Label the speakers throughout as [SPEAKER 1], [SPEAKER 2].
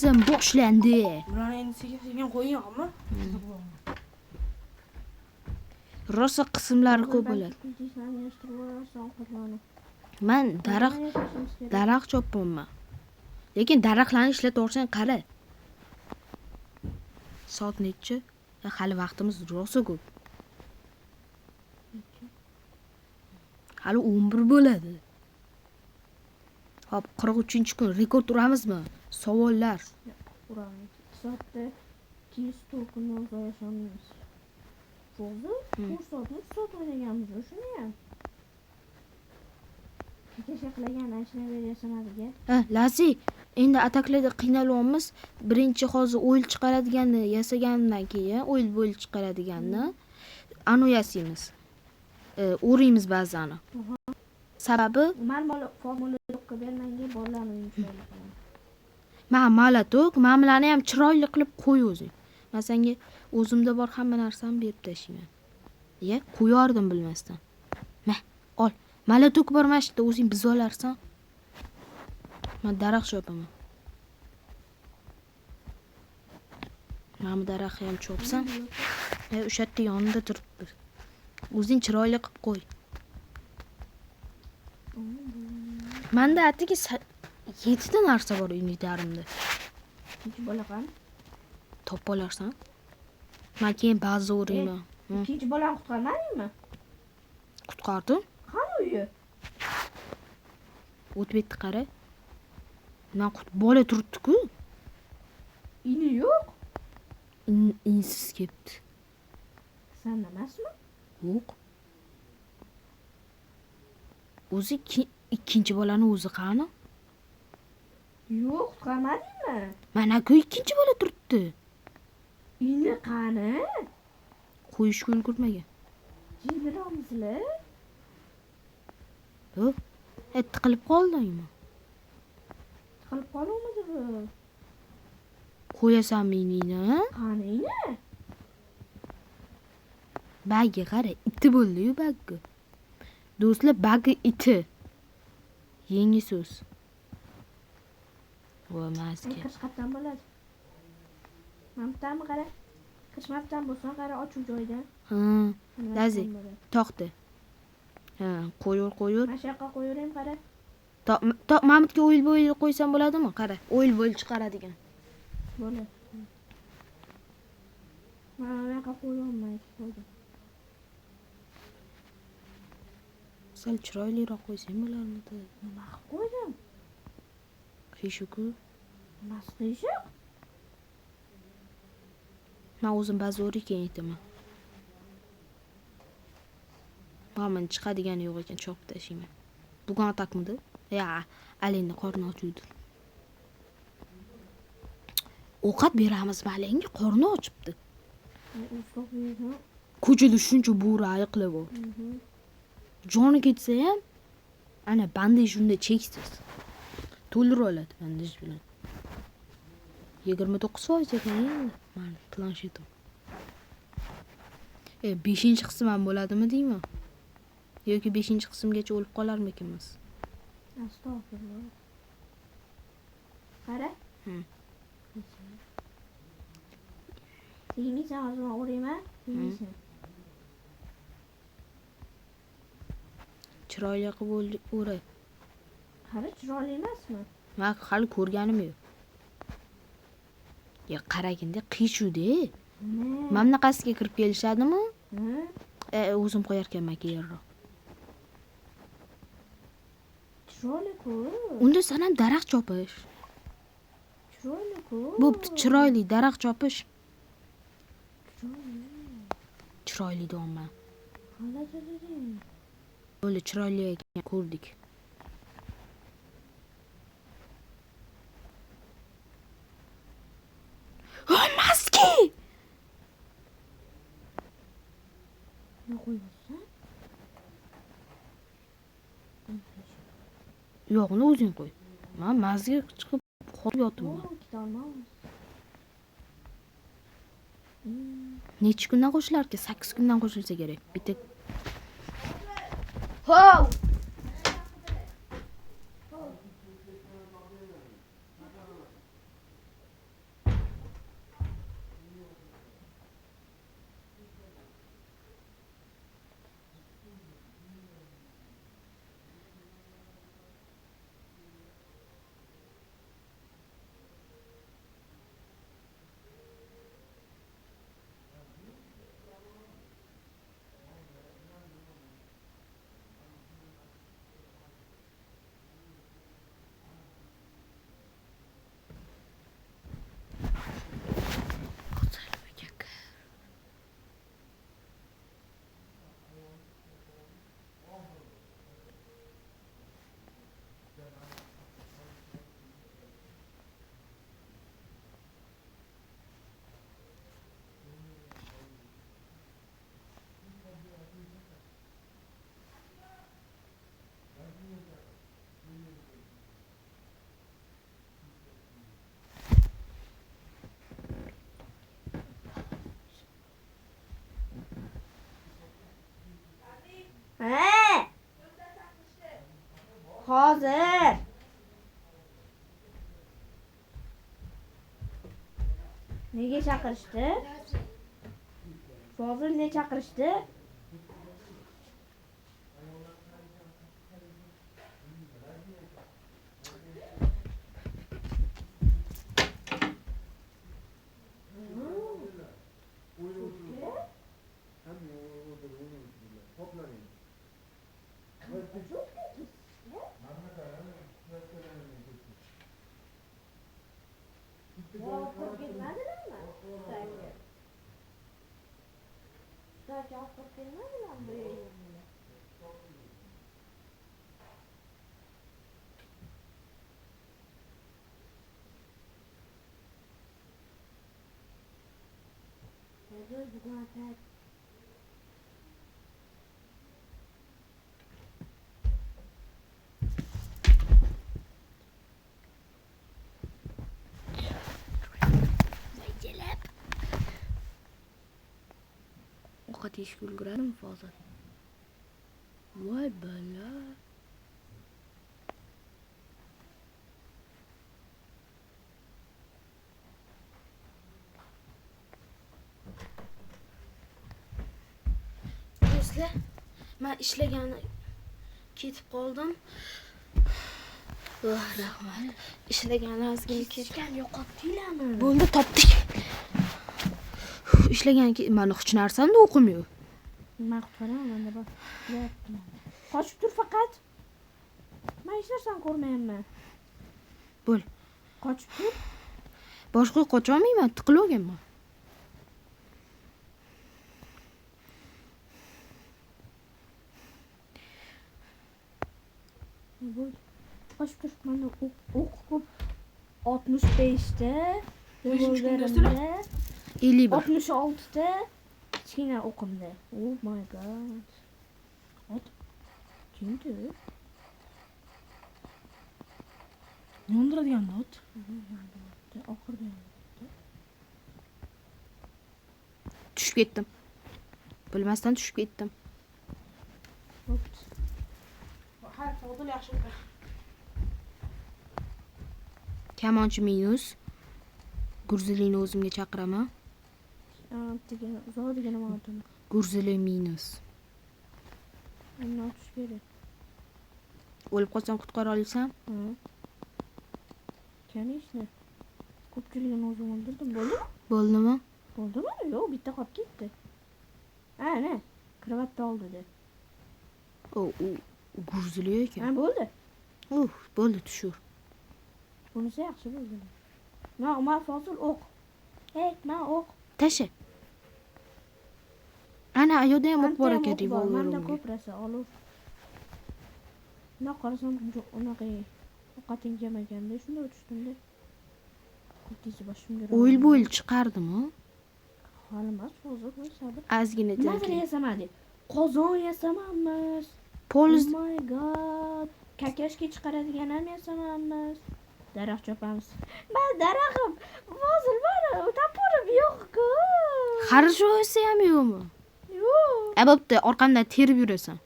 [SPEAKER 1] Tizim boshlandi.
[SPEAKER 2] Bularni endi sekin qo'yingmi?
[SPEAKER 1] Rosa qismlari ko'p bo'ladi. Men daraxt chopibman. Lekin daraxtlarni ishlataversang qara. Soat nechi? Hali vaqtimiz rosa ko'p. Hali 11 bo'ladi. Hop, 43-kun rekord uramizmi? Savollar.
[SPEAKER 2] Uramiz. Soatda 200 to'lqin yashamaymiz. Bo'ldi? 4 soat o'ynaganmiz shuni ham. Kecha qilgan ashna berasan haliga.
[SPEAKER 1] Lazi, endi ataklarda qiynalyapmiz. Birinchi hozir o'yil chiqaradiganni yasagandan keyin o'yil chiqaradiganni anu yasaymiz. O'raymiz ba'zani. Sababi
[SPEAKER 2] Men formula qilib bermanga bolalarni yumshatib.
[SPEAKER 1] Men malatok, mamlarni ham chiroyli qilib qo'y o'zing. Men senga o'zimda bor hamma narsani berib tashlayman. Qo'yardim bilmasdan. Ma, ol. Malatok bor mashqda o'zing biz olarsan. Men daraxt chopaman. Men daraxtni ham chopsam, o'sha yerda yonida turibdi. O'zing chiroyli qilib qo'y. Menda atigi 7 ta narsa bor uydarimda.
[SPEAKER 2] Ikkinchi bola qani?
[SPEAKER 1] Topib olarsan. Men keyin ba'zi o'rayman.
[SPEAKER 2] Ikkinchi bolani qutqarmadingmi?
[SPEAKER 1] Qutqardim.
[SPEAKER 2] Qani uyi?
[SPEAKER 1] O'tib ketdi qara. Men bola turibdi-ku.
[SPEAKER 2] Ini yo'q.
[SPEAKER 1] Insiz ketdi.
[SPEAKER 2] Sen emasmi?
[SPEAKER 1] Yo'q. O'zi ikkinchi bolani o'zi qani?
[SPEAKER 2] Yo'q, qutqarmadingmi?
[SPEAKER 1] Mana-ku ikkinchi bola turibdi.
[SPEAKER 2] Ini qani?
[SPEAKER 1] Qo'yishga ulgurmagan.
[SPEAKER 2] Jibramizlar.
[SPEAKER 1] Tiqilib qoldingmi?
[SPEAKER 2] Tiqilib qoluvmidi bu?
[SPEAKER 1] Qo'yasanmi inini?
[SPEAKER 2] Qani ini?
[SPEAKER 1] Bagi qara, iti bo'ldi-yu bagi. Do'stlar, bagi iti. Yangi so'z. Voy mazga.
[SPEAKER 2] Qishqatdan bo'ladi. Mamtami qara. Qishmabdan bo'lsa qara ochuv joyda.
[SPEAKER 1] Lazi, to'xta. Qo'yur.
[SPEAKER 2] Mana shu yoqqa qo'yavering qara.
[SPEAKER 1] Mamutga o'yil qo'ysam bo'ladimi? Qara, o'yil chiqaradigan.
[SPEAKER 2] Bo'ladi. Mana bu yoqqa qo'yolmaydi.
[SPEAKER 1] Sal chiroyliroq qo'ysam bo'larmidi?
[SPEAKER 2] Nima qilib qo'ydim?
[SPEAKER 1] Qiyshiq-ku.
[SPEAKER 2] Nimasi qiyshiq?
[SPEAKER 1] Men o'zim ba'zi o'rikkan aytaman. Mana chiqadigani yo'q ekan, chopib tashlayman. Bugun atakmidi? Alingni qorni ochuvdi. Ovqat beramiz malingga, qorni ochibdi. Ko'chada shuncha bo'ri ayiqlar bor. Joni ketsa ham ana bandaj shunda cheksiz. To'ldirib oladi bandaj bilan. 29% ekan endi. Men planshetim. 5-qism ham bo'ladimi deyman? Yoki 5-qismgacha o'lib qolarmikanmiz?
[SPEAKER 2] Astag'firullah. Qara. Tegmaysan, hozir o'rayman. Tegmaysan.
[SPEAKER 1] Chiroyli qilib o'ray.
[SPEAKER 2] Qara, chiroyli emasmi?
[SPEAKER 1] Men hali ko'rganim yo'q. Qaraganda qiyshuv-da. Mana bunaqasiga kirib kelishadimi? O'zim qo'yar ekanman keyinroq.
[SPEAKER 2] Chiroyli-ku.
[SPEAKER 1] Unda sen ham daraxt chopish.
[SPEAKER 2] Chiroyli-ku.
[SPEAKER 1] Bo'pti, chiroyli daraxt chopish. Chiroyli deyman. Bo'ldi, chiroyli ekan, ko'rdik. Maski!
[SPEAKER 2] Ne qo'yibsan?
[SPEAKER 1] Yo'qni o'zing qo'y. Men mazga chiqib qolib yotibman. Necha kundan qo'shilarki? 8 kundan qo'shilsa kerak. Bitta. Hov!
[SPEAKER 2] Hozir. Nega chaqirishdi? Hozir ne chaqirishdi?
[SPEAKER 1] Ovqat yeyishga ulguradimi hozir? Voy bala. Do'stlar, men ishlagani ketib qoldim. Voh, rahmat. Ishlagani ozgina ketgan, yo'qotdinglarmi? Bo'ldi, topdik. Ishlagan mani hech narsamda o'qim yo'q.
[SPEAKER 2] Nima qilib qo'yaman menda bor. Qochib tur faqat. Men hech narsani ko'rmayapman.
[SPEAKER 1] Bo'l.
[SPEAKER 2] Qochib tur.
[SPEAKER 1] Boshqa qocha olmayman, tiqilib olganman.
[SPEAKER 2] Bo'l. Qochib tur. Menda o'q ko'p. 65 ta. Revolverimda.
[SPEAKER 1] 51.
[SPEAKER 2] 66 ta. Kichkina o'qimda. Oh my god. Ot. Kimdi?
[SPEAKER 3] Yondiradigan ot.
[SPEAKER 2] Oxirda.
[SPEAKER 1] Tushib ketdim. Bilmasdan tushib ketdim.
[SPEAKER 2] Ops. Ha, Fodil yaxshi o'qi.
[SPEAKER 1] Kamonchi minus. Gurzilini o'zimga chaqiraman.
[SPEAKER 2] Degan, uzoq degan nima otini.
[SPEAKER 1] Gurzili minus.
[SPEAKER 2] Uni otish kerak.
[SPEAKER 1] O'lib qolsam qutqara olasan?
[SPEAKER 2] Ha. Kanishni. Ko'pchiligini o'zim o'ldirdim, bo'ldimi?
[SPEAKER 1] Bo'ldimi?
[SPEAKER 2] Bo'ldimi? Yo'q, bitta qolib ketdi. Ha, ne? Kravatda oldi de.
[SPEAKER 1] U gurzili ekan.
[SPEAKER 2] Ha, bo'ldi.
[SPEAKER 1] Bo'ldi, tushur.
[SPEAKER 2] Bunisi yaxshi bo'ldi. Ma Fozil o'q. Hey, ma o'q.
[SPEAKER 1] Tasha. Ana ayoqda ham o'q bor ekan deb
[SPEAKER 2] Menda ko'p rosa olib. Nima qarasam, unaqa ovqating yemaganda shunda o'tishdimda. Qo'tingiz boshimga.
[SPEAKER 1] O'yil chiqardimi?
[SPEAKER 2] Hali emas, hozir sabr.
[SPEAKER 1] Ozgina
[SPEAKER 2] Nimadir yasamadi. Qozon yasamanmiz.
[SPEAKER 1] Poliz.
[SPEAKER 2] Oh my god. Kakashga chiqaradigan ham yasamanmiz. Daraxt chopamiz. Men daraxtim. Hozir bor, tapurim yo'q-ku.
[SPEAKER 1] Xarjoyisi ham yo'qmi?
[SPEAKER 2] Yo'q.
[SPEAKER 1] Bo'pti, orqamdan terib yurasan.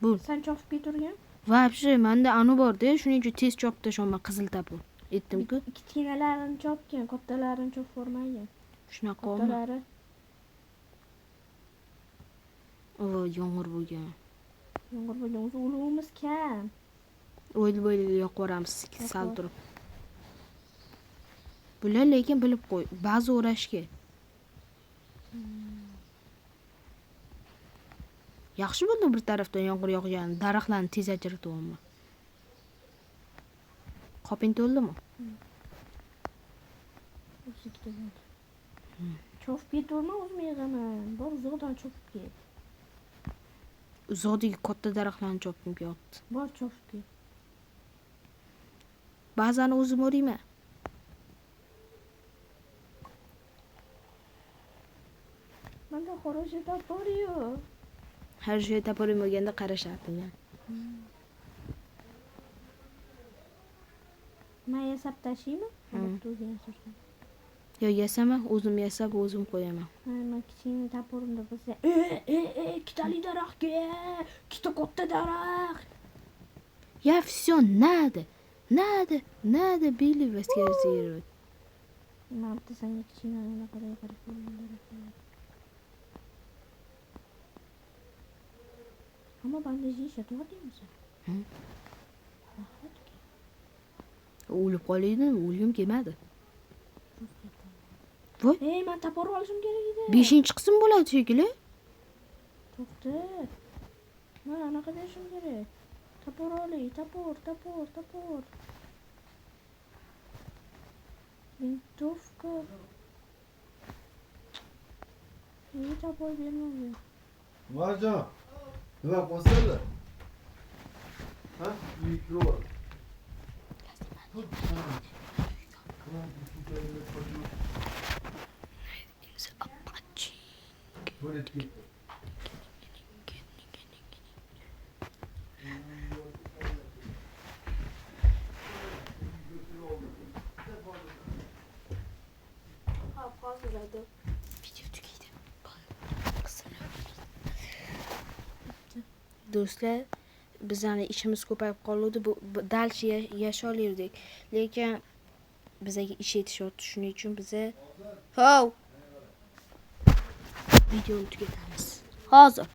[SPEAKER 1] Bu.
[SPEAKER 2] Sen chopib keturgan?
[SPEAKER 1] Вообще, menda anu bor-da, shuning uchun tez chopib tashaman qizil tapur. Aytdim-ku.
[SPEAKER 2] Kichkinalarini chopgan, kattalarini chopib ko'rmagan.
[SPEAKER 1] Shunaqa olma.
[SPEAKER 2] Kattalari.
[SPEAKER 1] Yomg'ir bo'lgan.
[SPEAKER 2] Yomg'ir bo'lgan, o'zi ulug'imiz kam.
[SPEAKER 1] O'yil yoqib yuboramiz sal turib. Bular lekin bilib qo'y, ba'zi o'rashga. Yaxshi bo'ldi bir tarafdan yomg'ir yog'gan, daraxtlarni tez ajratib. Qoping to'ldimi?
[SPEAKER 2] Chopib keturma, o'zim yig'aman. Bor uzoqdan chopib ket.
[SPEAKER 1] Uzoqdagi katta daraxtlarni chopib ketdi.
[SPEAKER 2] Bor chopib ket.
[SPEAKER 1] Ba'zan o'zim o'rayman.
[SPEAKER 2] Menda хороший topor yo'q.
[SPEAKER 1] Har joy taporim bo'lganda qarashardim.
[SPEAKER 2] Men yasab tashiymi?
[SPEAKER 1] Yo, yasama, o'zim yasab, o'zim qo'yaman.
[SPEAKER 2] Men kichkina taporimda bo'lsa, ikkitali daraxtga, ikkita katta daraxt.
[SPEAKER 1] Я все надо Билли восказывает.
[SPEAKER 2] Marta senga kichkina anaqa qarab qo'yganlar. Ammo bandajni ishlatyaptingmi sen?
[SPEAKER 1] O'lib qolaydi, o'lgim kelmadi. Voy,
[SPEAKER 2] Ey, men topor olishim kerak edi.
[SPEAKER 1] 5-qism bo'ladi shekilli.
[SPEAKER 2] To'xta. Men anaqa berishim kerak. Topor olay, topor. Винтовка. Niye topor bermadi?
[SPEAKER 3] Marjon, nima qilyapsanlar? Ha? Mikro. Tuvalet git.
[SPEAKER 1] Video tugaydi. Do'stlar, bizani ishimiz ko'payib qoldi. Bu dalchi yasholardik. Lekin bizga ish yetishyapti. Shuning uchun biza videoni tugatamiz. Hozir